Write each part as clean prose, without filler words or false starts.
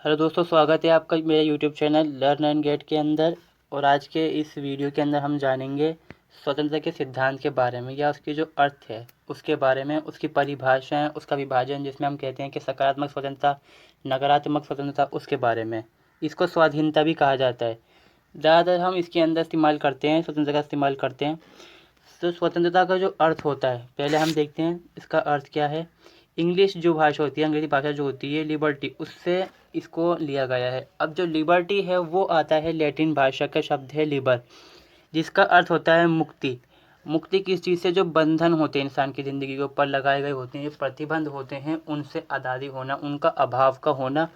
Hello दोस्तों, स्वागत है आपका मेरे YouTube channel learn and get के अंदर। और आज के इस वीडियो के अंदर हम जानेंगे स्वतंत्रता के सिद्धांत के बारे में, या उसकी जो अर्थ है उसके बारे में, उसकी परिभाषाएं, उसका विभाजन जिसमें हम कहते हैं कि सकारात्मक स्वतंत्रता, नकारात्मक स्वतंत्रता, उसके बारे में। इसको स्वाधीनता भी कहा जाता है। ज़्यादातर हम इसके अंदर इस्तेमाल करते हैं, स्वतंत्रता का इस्तेमाल करते हैं। तो स्वतंत्रता का जो अर्थ होता है, पहले हम देखते हैं इसका अर्थ क्या है। इंग्लिश जो भाषा होती है, अंग्रेजी भाषा जो होती है लिबर्टी, उससे इसको लिया गया है। अब जो लिबर्टी है वो आता है लैटिन भाषा का शब्द है लिबर, जिसका अर्थ होता है मुक्ति। मुक्ति किस चीज़ से? जो बंधन होते हैं इंसान की ज़िंदगी के ऊपर लगाए गए होते हैं, जो प्रतिबंध होते हैं, उनसे आज़ादी होना, उनका अभाव का होना,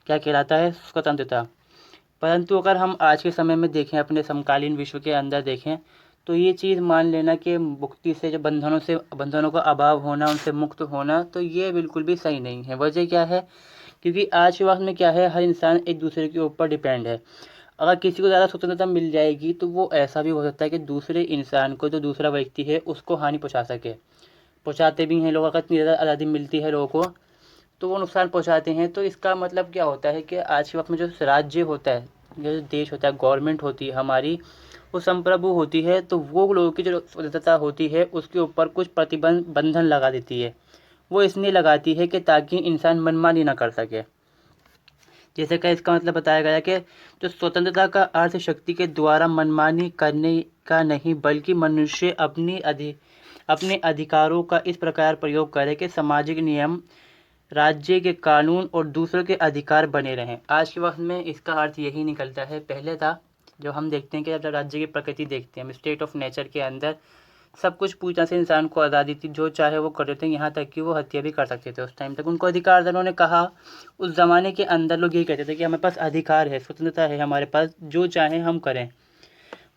क्या कहलाता है? स्वतंत्रता। परंतु अगर हम आज के समय में देखें, अपने समकालीन विश्व के अंदर देखें, तो ये चीज़ मान लेना कि मुक्ति से, जो बंधनों का अभाव होना, उनसे मुक्त होना, तो ये बिल्कुल भी सही नहीं है। वजह क्या है? क्योंकि आज के वक्त में क्या है, हर इंसान एक दूसरे के ऊपर डिपेंड है। अगर किसी को ज़्यादा स्वतंत्रता मिल जाएगी तो वो ऐसा भी हो सकता है कि दूसरे इंसान को, जो दूसरा व्यक्ति है, उसको हानि पहुंचा सके। पहुंचाते भी हैं लोग। अगर इतनी ज़्यादा आज़ादी मिलती है लोगों को तो वो नुकसान पहुंचाते हैं। तो इसका मतलब क्या होता है कि आज के वक्त में जो राज्य होता है, जो देश होता है, गवर्नमेंट होती है हमारी, वो संप्रभु होती है। तो वो लोगों की जो स्वतंत्रता होती है उसके ऊपर कुछ प्रतिबंध, बंधन लगा देती है। वो इसलिए लगाती है कि ताकि इंसान मनमानी ना कर सके। जैसे कि इसका मतलब बताया गया कि जो स्वतंत्रता का अर्थ शक्ति के द्वारा मनमानी करने का नहीं, बल्कि मनुष्य अपने अधिकारों का इस प्रकार प्रयोग करे कि सामाजिक नियम, राज्य के कानून और दूसरों के अधिकार बने रहें। आज के वक्त में इसका अर्थ यही निकलता है। पहले था, जो हम देखते हैं कि जब राज्य की प्रकृति देखते हैं, हम स्टेट ऑफ नेचर के अंदर सब कुछ पूरी तरह से इंसान को आज़ादी थी, जो चाहे वो कर देते हैं, यहाँ तक कि वो हत्या भी कर सकते थे। उस टाइम तक उनको अधिकार था। उन्होंने कहा, उस ज़माने के अंदर लोग यही कहते थे कि हमारे पास अधिकार है, स्वतंत्रता है हमारे पास, जो चाहे हम करें।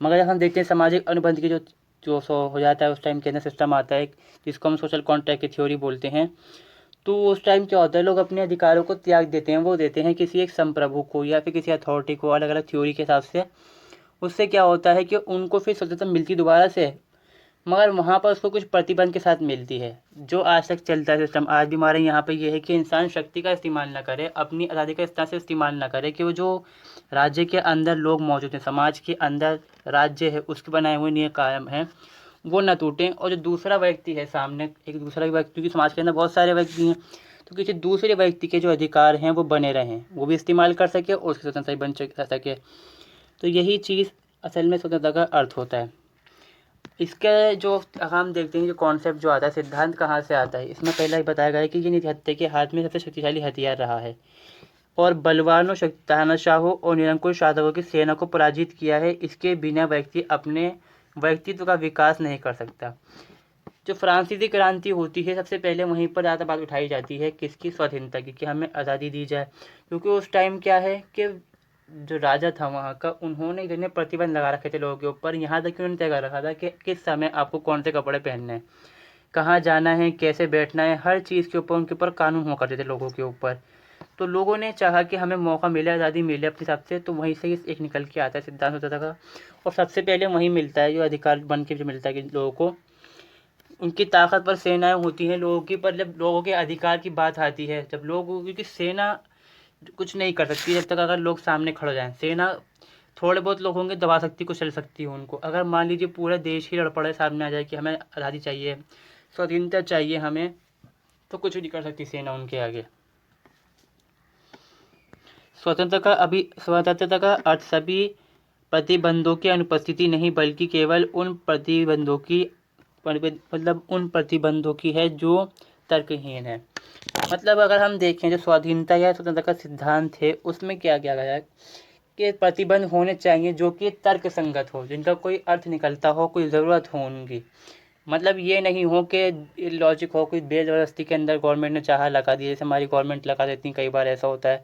मगर जब हम देखते हैं सामाजिक अनुबंध की जो जो सो हो जाता है, उस टाइम के अंदर सिस्टम आता है जिसको हम सोशल कॉन्ट्रैक्ट की थ्योरी बोलते हैं। तो उस टाइम क्या होता है, लोग अपने अधिकारों को त्याग देते हैं, वो देते हैं किसी एक संप्रभु को या फिर किसी अथॉरिटी को, अलग अलग थ्योरी के हिसाब से। उससे क्या होता है कि उनको फिर स्वतंत्रता मिलती दोबारा से, मगर वहाँ पर उसको कुछ प्रतिबंध के साथ मिलती है। जो आज तक चलता है सिस्टम, आज भी हमारे यहाँ पे ये है कि इंसान शक्ति का इस्तेमाल ना करे, अपनी आज़ादी का इस तरह से इस्तेमाल ना करे कि वो जो राज्य के अंदर लोग मौजूद हैं, समाज के अंदर राज्य है, उसके बनाए हुए नियम कायम हैं, वो न टूटें। और जो दूसरा व्यक्ति है सामने, एक दूसरा व्यक्ति, क्योंकि समाज के अंदर बहुत सारे व्यक्ति हैं, तो किसी दूसरे व्यक्ति के जो अधिकार हैं वो बने रहें, वो भी इस्तेमाल कर सके और उसकी स्वतंत्रता बन सके। तो यही चीज़ असल में स्वतंत्रता का अर्थ होता है। इसके जो हम देखते हैं, जो कॉन्सेप्ट जो आता है, सिद्धांत कहाँ से आता है, इसमें पहला ही बताया गया है कि ये निहत्थे के हाथ में सबसे शक्तिशाली हथियार रहा है और बलवानों, तानाशाहों और निरंकुश शासकों की सेना को पराजित किया है। इसके बिना व्यक्ति अपने व्यक्तित्व का विकास नहीं कर सकता। जो फ्रांसीसी क्रांति होती है, सबसे पहले वहीं पर ज़्यादा बात उठाई जाती है, किसकी? स्वाधीनता की, कि हमें आज़ादी दी जाए। क्योंकि उस टाइम क्या है कि जो राजा था वहाँ का, उन्होंने इतने प्रतिबंध लगा रखे थे लोगों के ऊपर, यहाँ तक कि उन्होंने तय कर रखा था कि किस समय आपको कौन से कपड़े पहनने हैं, कहाँ जाना है, कैसे बैठना है, हर चीज़ के ऊपर उनके ऊपर कानून हुआ करते थे लोगों के ऊपर। तो लोगों ने चाहा कि हमें मौका मिले, आज़ादी मिले अपने हिसाब से, तो वहीं से ही एक निकल के आता है सिद्धांत स्वतंत्रता का। और सबसे पहले वहीं मिलता है जो अधिकार बन के जो मिलता है कि लोगों को, उनकी ताकतवर सेनाएं होती हैं लोगों की, पर जब लोगों के अधिकार की बात आती है, जब लोग, क्योंकि सेना कुछ नहीं कर सकती जब तक अगर लोग सामने खड़े हो जाएं। सेना थोड़े बहुत लोग होंगे, दबा सकती, कुछ चल सकती है उनको। अगर मान लीजिए पूरा देश ही लड़ पड़े, सामने आ जाए कि हमें आज़ादी चाहिए, स्वाधीनता चाहिए हमें, तो कुछ नहीं कर सकती सेना उनके आगे। स्वतंत्रता का अर्थ सभी प्रतिबंधों की अनुपस्थिति नहीं, बल्कि केवल उन प्रतिबंधों की, उन प्रतिबंधों की है जो तर्कहीन है। मतलब अगर हम देखें, जो स्वाधीनता या स्वतंत्रता का सिद्धांत है, उसमें क्या किया गया है कि प्रतिबंध होने चाहिए जो कि तर्क संगत हो, जिनका कोई अर्थ निकलता हो, कोई ज़रूरत हो उनकी। मतलब ये नहीं हो कि लॉजिक हो, कोई बेज़बरदस्ती के अंदर गवर्नमेंट ने चाहा लगा दिया, जैसे हमारी गवर्नमेंट लगा देती, कई बार ऐसा होता है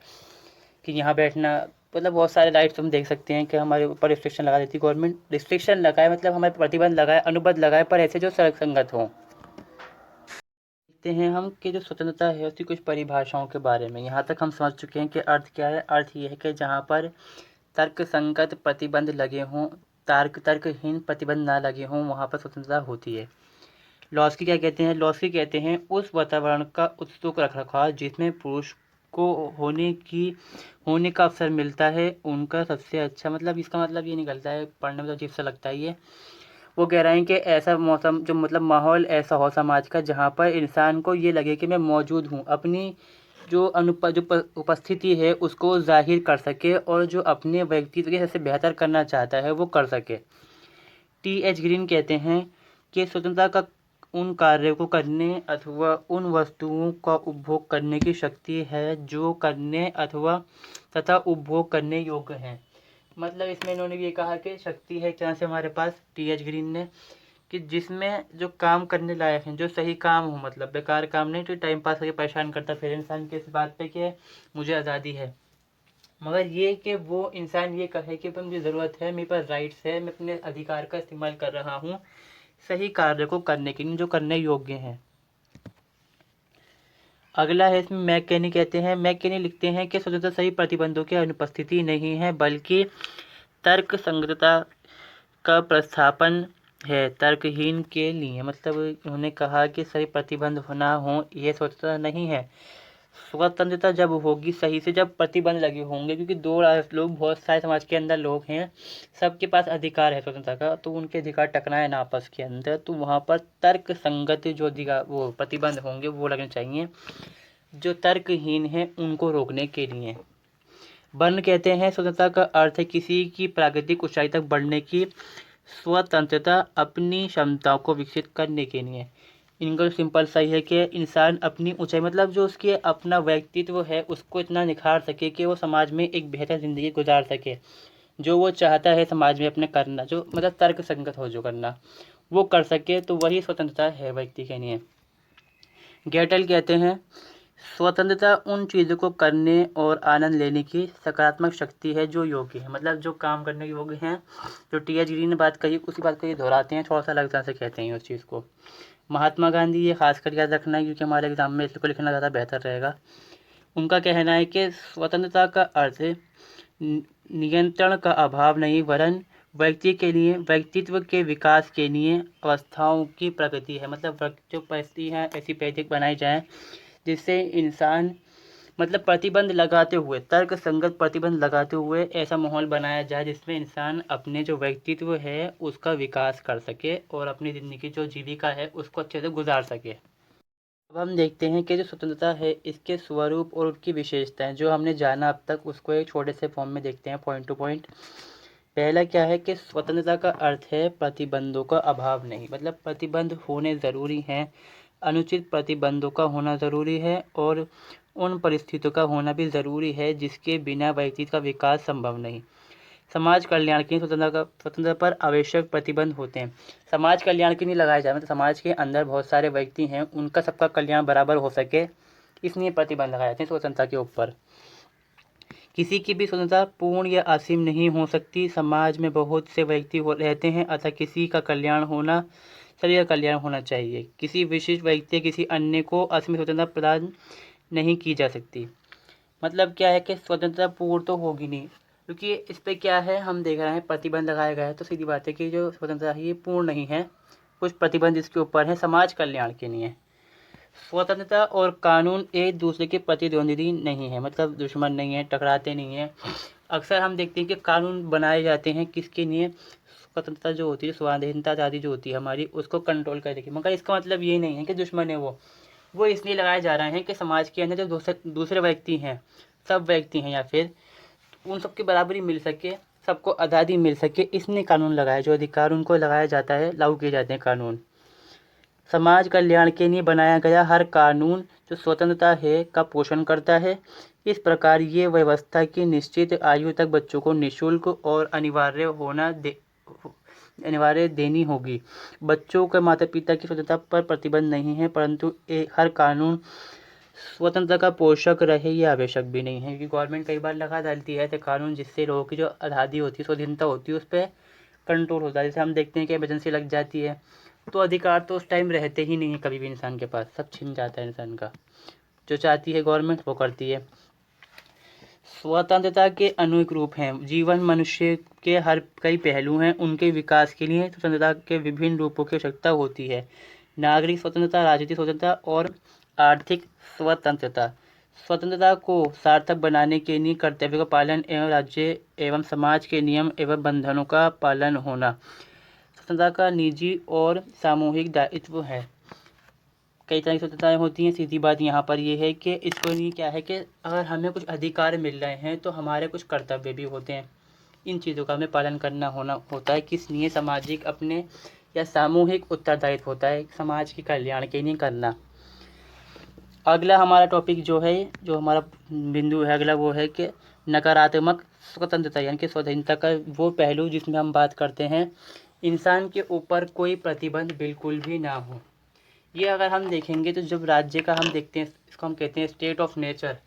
कि यहाँ बैठना, मतलब बहुत सारे राइट्स हम देख सकते हैं कि हमारे ऊपर रिस्ट्रिक्शन लगा देती गवर्नमेंट। रिस्ट्रिक्शन लगाए मतलब हमारे प्रतिबंध लगाए, अनुबंध लगाए, पर ऐसे जो तर्क संगत हों। देखते हैं हम कि जो स्वतंत्रता है उसकी कुछ परिभाषाओं के बारे में। यहाँ तक हम समझ चुके हैं कि अर्थ क्या है। अर्थ ये है कि जहाँ पर तर्क संगत प्रतिबंध लगे हों, तर्कहीन प्रतिबंध ना लगे हों, वहाँ पर स्वतंत्रता होती है। लॉस्की क्या कहते हैं? लॉस्की कहते हैं उस वातावरण का उत्सुक रखरखाव जिसमें पुरुष को होने का अवसर मिलता है उनका सबसे अच्छा, मतलब इसका मतलब ये निकलता है, पढ़ने में तो अजीब सा लगता है ये। वो कह रहे हैं कि ऐसा मौसम जो मतलब माहौल ऐसा हो समाज का जहाँ पर इंसान को ये लगे कि मैं मौजूद हूँ, अपनी जो उपस्थिति है उसको जाहिर कर सके और जो अपने व्यक्तित्व के सबसे बेहतर करना चाहता है वो कर सके। T.H. ग्रीन कहते हैं कि स्वतंत्रता का उन कार्यों को करने अथवा उन वस्तुओं का उपभोग करने की शक्ति है जो करने अथवा तथा उपभोग करने योग्य हैं। मतलब इसमें इन्होंने ये कहा कि शक्ति है एक तरह से हमारे पास T.H. ग्रीन ने, कि जिसमें जो काम करने लायक हैं, जो सही काम हो, मतलब बेकार काम नहीं तो टाइम पास करके परेशान करता फिर इंसान के इस बात पे कि मुझे आज़ादी है, मगर ये कि वो इंसान ये कहे कि भाई मुझे ज़रूरत है, मेरे पास राइट्स है, मैं अपने अधिकार का इस्तेमाल कर रहा हूँ सही कार्य को करने के लिए जो करने योग्य हैं। अगला है इसमें मैकेनी कहते हैं, मैकेनी लिखते हैं कि स्वतंत्रता सही प्रतिबंधों की अनुपस्थिति नहीं है बल्कि तर्क संगतता का प्रस्थापन है तर्कहीन के लिए। मतलब उन्होंने कहा कि सही प्रतिबंध होना हो ये स्वतंत्रता नहीं है। स्वतंत्रता जब होगी सही से जब प्रतिबंध लगे होंगे, क्योंकि लोग बहुत सारे समाज के अंदर लोग हैं, सबके पास अधिकार है स्वतंत्रता का, तो उनके अधिकार टकराए ना आपस के अंदर, तो वहाँ पर तर्क संगत जो अधिकार वो प्रतिबंध होंगे वो लगने चाहिए जो तर्कहीन है उनको रोकने के लिए। बर्न कहते हैं स्वतंत्रता का अर्थ है किसी की प्राकृतिक ऊंचाई तक बढ़ने की स्वतंत्रता अपनी क्षमताओं को विकसित करने के लिए। इनका सिंपल सा ही है कि इंसान अपनी ऊंचाई मतलब जो उसके अपना व्यक्तित्व है उसको इतना निखार सके कि वो समाज में एक बेहतर ज़िंदगी गुजार सके, जो वो चाहता है समाज में अपने करना, जो मतलब तर्क संगत हो जो करना वो कर सके, तो वही स्वतंत्रता है व्यक्ति के लिए। गेटल कहते हैं स्वतंत्रता उन चीज़ों को करने और आनंद लेने की सकारात्मक शक्ति है जो योग्य है, मतलब जो काम करने योग्य हैं। जो T.H. ग्रीन ने बात कही उसी बात को ये दोहराते हैं, थोड़ा सा अलग तरह से कहते हैं उस चीज़ को। महात्मा गांधी, ये खासकर याद रखना है क्योंकि हमारे एग्जाम में इसको लिखना ज़्यादा बेहतर रहेगा। उनका कहना है कि स्वतंत्रता का अर्थ नियंत्रण का अभाव नहीं वरन व्यक्ति के लिए व्यक्तित्व के विकास के लिए अवस्थाओं की प्रगति है। मतलब जो परिस्थिति है ऐसी परिस्थिति बनाई जाए जिससे इंसान मतलब प्रतिबंध लगाते हुए तर्क संगत प्रतिबंध लगाते हुए ऐसा माहौल बनाया जाए जिसमें इंसान अपने जो व्यक्तित्व है उसका विकास कर सके और अपनी ज़िंदगी जो जीविका है उसको अच्छे से गुजार सके। अब हम देखते हैं कि जो स्वतंत्रता है इसके स्वरूप और उसकी विशेषताएं जो हमने जाना अब तक उसको एक छोटे से फॉर्म में देखते हैं पॉइंट टू पॉइंट। पहला क्या है कि स्वतंत्रता का अर्थ है प्रतिबंधों का अभाव नहीं, मतलब प्रतिबंध होने ज़रूरी हैं, अनुचित प्रतिबंधों का होना ज़रूरी है और उन परिस्थितियों का होना भी ज़रूरी है जिसके बिना व्यक्ति का विकास संभव नहीं। समाज कल्याण के लिए स्वतंत्रता पर आवश्यक प्रतिबंध होते हैं। समाज कल्याण के लिए लगाए जाए मतलब समाज के अंदर बहुत सारे व्यक्ति हैं उनका सबका कल्याण बराबर हो सके इसलिए प्रतिबंध लगाए जाते हैं स्वतंत्रता के ऊपर। किसी की भी स्वतंत्रता पूर्ण या असीम नहीं हो सकती। समाज में बहुत से व्यक्ति रहते हैं अतः किसी का कल्याण होना सभी का कल्याण होना चाहिए। किसी विशिष्ट व्यक्ति किसी अन्य को असीम स्वतंत्रता प्रदान नहीं की जा सकती। मतलब क्या है कि स्वतंत्रता पूर्ण तो होगी नहीं, क्योंकि इस पर क्या है हम देख रहे हैं प्रतिबंध लगाया गया है, तो सीधी बात है कि जो स्वतंत्रता है ये पूर्ण नहीं है, कुछ प्रतिबंध इसके ऊपर है समाज कल्याण के लिए। स्वतंत्रता और कानून एक दूसरे के प्रतिद्वंदी नहीं है, मतलब दुश्मन नहीं है, टकराते नहीं हैं। अक्सर हम देखते हैं कि कानून बनाए जाते हैं किसके लिए, स्वतंत्रता जो होती है स्वाधीनता आज़ादी जो होती है हमारी उसको कंट्रोल करने की, मगर इसका मतलब ये नहीं है कि दुश्मन है वो इसलिए लगाए जा रहे हैं कि समाज के अंदर जो दूसरे व्यक्ति हैं, सब व्यक्ति हैं या फिर उन सबकी बराबरी मिल सके, सबको आज़ादी मिल सके, इसलिए कानून लगाए, जो अधिकार उनको लगाया जाता है लागू किए जाते हैं कानून। समाज कल्याण के लिए बनाया गया हर कानून जो स्वतंत्रता है का पोषण करता है। इस प्रकार ये व्यवस्था की निश्चित आयु तक बच्चों को निःशुल्क और अनिवार्य देनी होगी। बच्चों के माता पिता की स्वतंत्रता पर प्रतिबंध नहीं है, परंतु हर कानून स्वतंत्रता का पोषक रहे ये आवश्यक भी नहीं है, क्योंकि गवर्नमेंट कई बार लगा डालती है तो कानून जिससे लोगों की जो आज़ादी होती है स्वाधीनता होती है उस पर कंट्रोल होता है। जैसे हम देखते हैं कि इमरजेंसी लग जाती है तो अधिकार तो उस टाइम रहते ही नहीं है कभी भी इंसान के पास, सब छिन जाता है इंसान का। जो चाहती है गवर्नमेंट वो करती है। स्वतंत्रता के अनेक रूप हैं। जीवन मनुष्य के हर कई पहलू हैं, उनके विकास के लिए स्वतंत्रता के विभिन्न रूपों की आवश्यकता होती है। नागरिक स्वतंत्रता, राजनीतिक स्वतंत्रता और आर्थिक स्वतंत्रता। स्वतंत्रता को सार्थक बनाने के लिए कर्तव्य का पालन एवं राज्य एवं समाज के नियम एवं बंधनों का पालन होना स्वतंत्रता का निजी और सामूहिक दायित्व है। कई तरह की स्वतंत्रताएँ होती हैं। सीधी बात यहाँ पर ये है कि इसको लिए क्या है कि अगर हमें कुछ अधिकार मिल रहे हैं तो हमारे कुछ कर्तव्य भी होते हैं। इन चीज़ों का हमें पालन करना होता है। किस लिए? सामाजिक अपने या सामूहिक उत्तरदायित्व होता है समाज के कल्याण के लिए करना। अगला हमारा टॉपिक जो हमारा बिंदु है अगला, वो है कि नकारात्मक स्वतंत्रता यानी कि स्वाधीनता का वो पहलू जिसमें हम बात करते हैं इंसान के ऊपर कोई प्रतिबंध बिल्कुल भी ना हो। ये अगर हम देखेंगे तो जब राज्य का हम देखते हैं, इसको हम कहते हैं स्टेट ऑफ नेचर।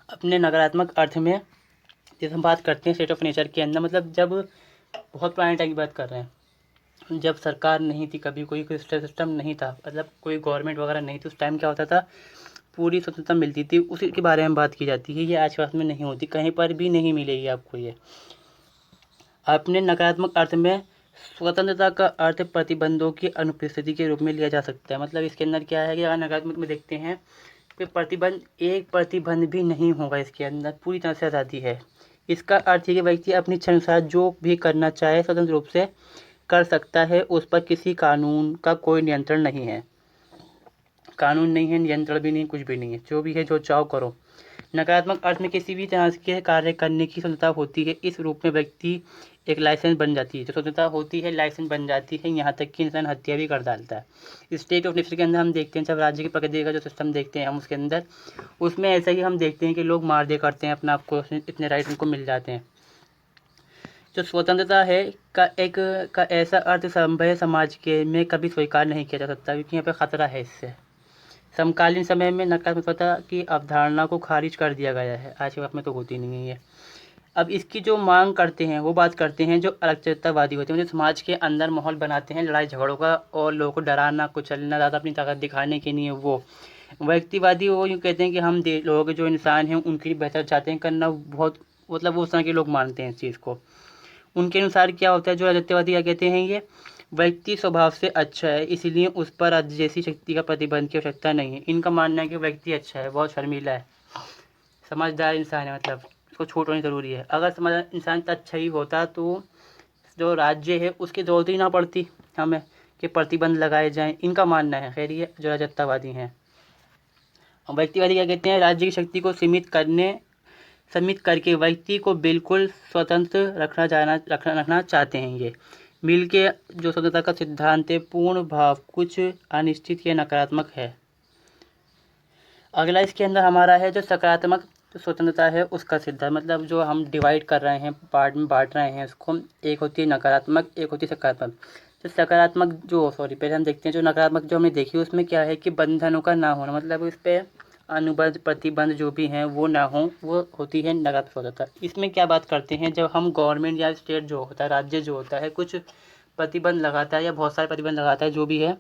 अपने नकारात्मक अर्थ में जैसे हम बात करते हैं स्टेट ऑफ नेचर के अंदर, मतलब जब बहुत पुराने टाइम की बात कर रहे हैं, जब सरकार नहीं थी, कभी कोई सिस्टम नहीं था, मतलब कोई गवर्नमेंट वगैरह नहीं थी, उस टाइम क्या होता था पूरी स्वतंत्रता मिलती थी, उसी के बारे में बात की जाती है। ये आज के वक्त में नहीं होती, कहीं पर भी नहीं मिलेगी आपको। ये अपने नकारात्मक अर्थ में स्वतंत्रता का अर्थ प्रतिबंधों की अनुपस्थिति के रूप में लिया जा सकता है। मतलब इसके अंदर क्या है कि अगर नकारात्मक में देखते हैं कि एक प्रतिबंध भी नहीं होगा इसके अंदर, पूरी तरह से आज़ादी है। इसका अर्थ है कि व्यक्ति अपनी इच्छा अनुसार जो भी करना चाहे स्वतंत्र रूप से कर सकता है, उस पर किसी कानून का कोई नियंत्रण नहीं है। कानून नहीं है, नियंत्रण भी नहीं, कुछ भी नहीं है, जो भी है जो चाहो करो। नकारात्मक अर्थ में किसी भी तरह के कार्य करने की स्वतंत्रता होती है। इस रूप में व्यक्ति एक लाइसेंस बन जाती है। जो स्वतंत्रता होती है लाइसेंस बन जाती है, यहाँ तक कि इंसान हत्या भी कर डालता है। स्टेट ऑफ नेचर के अंदर हम देखते हैं, जब राज्य की प्रगति का जो सिस्टम देखते हैं हम उसके अंदर, उसमें ऐसा ही हम देखते हैं कि लोग मार दिया करते हैं अपना आपको, इतने राइट उनको मिल जाते हैं। जो स्वतंत्रता है का ऐसा अर्थ सभ्य समाज के में कभी स्वीकार नहीं किया जा सकता, क्योंकि यहाँ पे खतरा है इससे। समकालीन समय में नकारात्मकता की अवधारणा को खारिज कर दिया गया है, आज के वक्त में तो होती नहीं है ये। अब इसकी जो मांग करते हैं वो बात करते हैं जो अलगतावादी होते हैं, जो समाज के अंदर माहौल बनाते हैं लड़ाई झगड़ों का और लोगों को डराना कुचलना, ज़्यादा अपनी ताकत दिखाने के लिए। वो व्यक्तिवादी वो यूँ कहते हैं कि हम लोग जो इंसान हैं उनकी बेहतर चाहते हैं करना, बहुत मतलब उस तरह के लोग मानते हैं इस चीज़ को। उनके अनुसार क्या होता है, जो राजनीतिवादी क्या कहते हैं, ये व्यक्ति स्वभाव से अच्छा है, इसलिए उस पर राज्य जैसी शक्ति का प्रतिबंध की आवश्यकता नहीं है। इनका मानना है कि व्यक्ति अच्छा है, बहुत शर्मीला है, समझदार इंसान है, मतलब उसको छूट होनी ज़रूरी है। अगर समझदार इंसान अच्छा ही होता तो जो राज्य है उसकी ज़रूरत ही ना पड़ती हमें कि प्रतिबंध लगाए जाएं। इनका मानना है। खैर ये जो राजनीतिवादी हैं। व्यक्तिवादी क्या कहते हैं, राज्य की शक्ति को सीमित करके व्यक्ति को बिल्कुल स्वतंत्र रखना चाहते हैं। ये मिल के जो स्वतंत्रता का सिद्धांत है पूर्ण भाव कुछ अनिश्चित या नकारात्मक है। अगला इसके अंदर हमारा है जो सकारात्मक स्वतंत्रता है उसका सिद्धांत, मतलब जो हम डिवाइड कर रहे हैं, पार्ट में बांट रहे हैं उसको, एक होती है नकारात्मक, एक होती है सकारात्मक। तो सकारात्मक पहले हम देखते हैं जो नकारात्मक जो हमने देखी उसमें क्या है कि बंधनों का ना होना, मतलब इस पर अनुबंध प्रतिबंध जो भी हैं वो ना हो, वो होती है नकारात्मक स्वतंत्रता। इसमें क्या बात करते हैं, जब हम गवर्नमेंट या स्टेट जो होता है, राज्य जो होता है, कुछ प्रतिबंध लगाता है या बहुत सारे प्रतिबंध लगाता है, जो भी है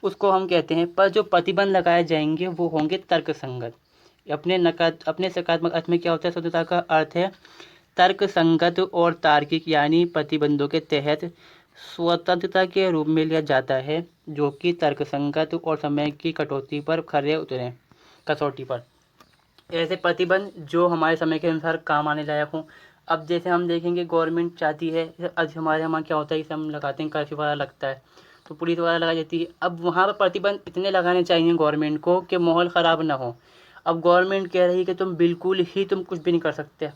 उसको हम कहते हैं। पर जो प्रतिबंध लगाए जाएंगे वो होंगे तर्कसंगत। अपने सकारात्मक अर्थ में क्या होता है, स्वतंत्रता का अर्थ है तर्कसंगत और तार्किक, यानी प्रतिबंधों के तहत स्वतंत्रता के रूप में लिया जाता है जो कि तर्कसंगत और समय की कटौती पर खरे उतरे, कसौटी पर। ऐसे प्रतिबंध जो हमारे समय के अनुसार काम आने लायक हों। अब जैसे हम देखेंगे गवर्नमेंट चाहती है, आज हमारे यहाँ क्या होता है कि हम लगाते हैं कर्फ्यू वगैरह लगता है तो पुलिस वगैरह लगाई जाती है। अब वहाँ पर प्रतिबंध इतने लगाने चाहिए गवर्नमेंट को कि माहौल ख़राब ना हो। अब गवर्नमेंट कह रही है कि तुम कुछ भी नहीं कर सकते।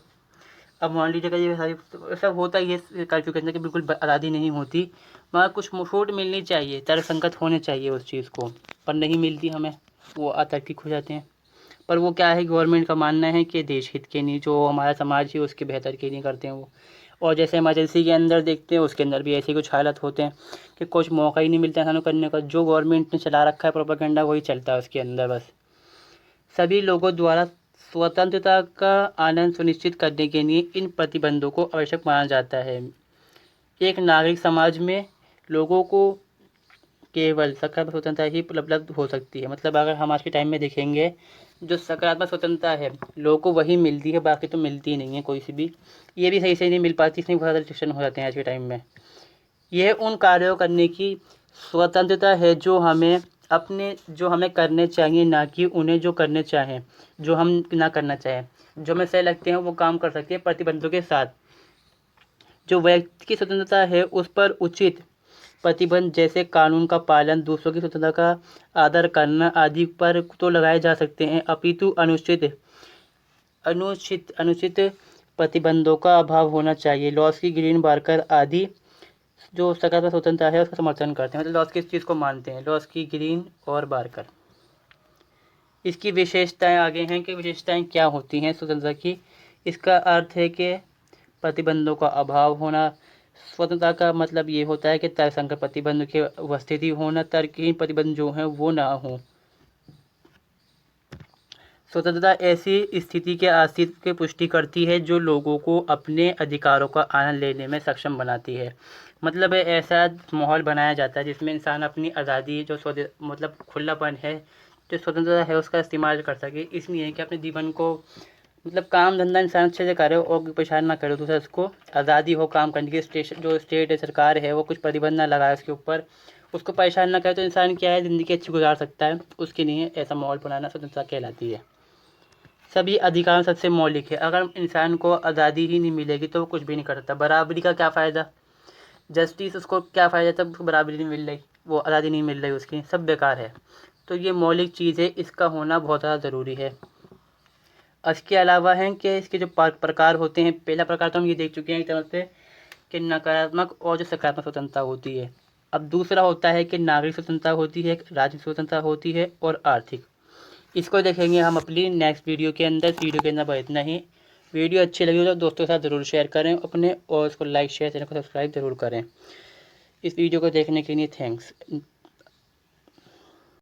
अब मान लीजिएगा ये सारी ऐसा होता ही है कर्फ्यू के अंदर कि बिल्कुल आज़ादी नहीं होती, वहाँ कुछ छूट मिलनी चाहिए, तर्कसंगत होने चाहिए उस चीज़ को, पर नहीं मिलती हमें, वो अतार्किक हो जाते हैं। पर वो क्या है, गवर्नमेंट का मानना है कि देश हित के लिए, जो हमारा समाज है उसके बेहतर के लिए करते हैं वो। और जैसे इमरजेंसी के अंदर देखते हैं उसके अंदर भी ऐसे कुछ हालत होते हैं कि कुछ मौका ही नहीं मिलता इंसानों करने का, जो गवर्नमेंट ने चला रखा है प्रोपेगेंडा वही चलता है उसके अंदर बस। सभी लोगों द्वारा स्वतंत्रता का आनंद सुनिश्चित करने के लिए इन प्रतिबंधों को आवश्यक माना जाता है। एक नागरिक समाज में लोगों को केवल सकारात्मक स्वतंत्रता ही उपलब्ध हो सकती है। मतलब अगर हम आज के टाइम में देखेंगे जो सकारात्मक स्वतंत्रता है लोगों को वही मिलती है, बाकी तो मिलती नहीं है कोई सी भी। ये भी सही से नहीं मिल पाती, इसमें बहुत ज़्यादा रिस्ट्रिक्शन हो जाते हैं आज के टाइम में। यह उन कार्यों करने की स्वतंत्रता है जो हमें अपने जो हमें करने चाहिए, ना कि उन्हें जो करने चाहें, जो हम ना करना चाहें। जो हमें सही लगते हैं वो काम कर सकते हैं प्रतिबंधों के साथ। जो व्यक्ति की स्वतंत्रता है उस पर उचित प्रतिबंध जैसे कानून का पालन, दूसरों की स्वतंत्रता का आदर करना आदि पर तो लगाए जा सकते हैं, अपितु अनुचित प्रतिबंधों का अभाव होना चाहिए। लॉस्की, ग्रीन, बार्कर आदि जो सकारात्मक स्वतंत्रता है उसका समर्थन करते हैं, मतलब लॉस्की इस चीज़ को मानते हैं, लॉस्की, ग्रीन और बार्कर। इसकी विशेषताएं आगे हैं कि विशेषताएं क्या होती हैं स्वतंत्रता की। इसका अर्थ है कि प्रतिबंधों का अभाव होना। स्वतंत्रता का मतलब ये होता है कि तर्कसंगत प्रतिबंध की उपस्थिति होना, तर्कहीन प्रतिबंध जो हैं वो ना हो। स्वतंत्रता ऐसी स्थिति के अस्तित्व की पुष्टि करती है जो लोगों को अपने अधिकारों का आनंद लेने में सक्षम बनाती है। मतलब ऐसा माहौल बनाया जाता है जिसमें इंसान अपनी आज़ादी जो मतलब खुलापन है, जो स्वतंत्रता है उसका इस्तेमाल कर सके। इसलिए कि अपने जीवन को मतलब काम धंधा इंसान अच्छे से करे और परेशान ना करे दूसरा, उसको आज़ादी हो काम करने की। जो स्टेट है, सरकार है, वो कुछ प्रतिबंध ना लगाए उसके ऊपर, उसको परेशान ना करे, तो इंसान क्या है ज़िंदगी अच्छी गुजार सकता है। उसके लिए ऐसा माहौल बनाना स्वतंत्रता कहलाती है। सभी अधिकार सबसे मौलिक है। अगर इंसान को आज़ादी ही नहीं मिलेगी तो वो कुछ भी नहीं कर सकता। बराबरी का क्या फ़ायदा, जस्टिस उसको क्या फ़ायदा, तब उसको बराबरी नहीं मिल रही, वो आज़ादी नहीं मिल रही उसकी, सब बेकार है। तो ये मौलिक चीज़ है, इसका होना बहुत ज़्यादा ज़रूरी है। इसके अलावा हैं कि इसके जो प्रकार होते हैं, पहला प्रकार तो हम ये देख चुके हैं एक तरह से कि नकारात्मक और जो सकारात्मक स्वतंत्रता होती है। अब दूसरा होता है कि नागरिक स्वतंत्रता होती है, राजनीतिक स्वतंत्रता होती है और आर्थिक। इसको देखेंगे हम अपनी नेक्स्ट वीडियो के अंदर। वीडियो के अंदर बस इतना ही। वीडियो अच्छी लगी हो तो दोस्तों के साथ ज़रूर शेयर करें अपने, और उसको लाइक शेयर, चैनल को सब्सक्राइब ज़रूर करें। इस वीडियो को देखने के लिए थैंक्स।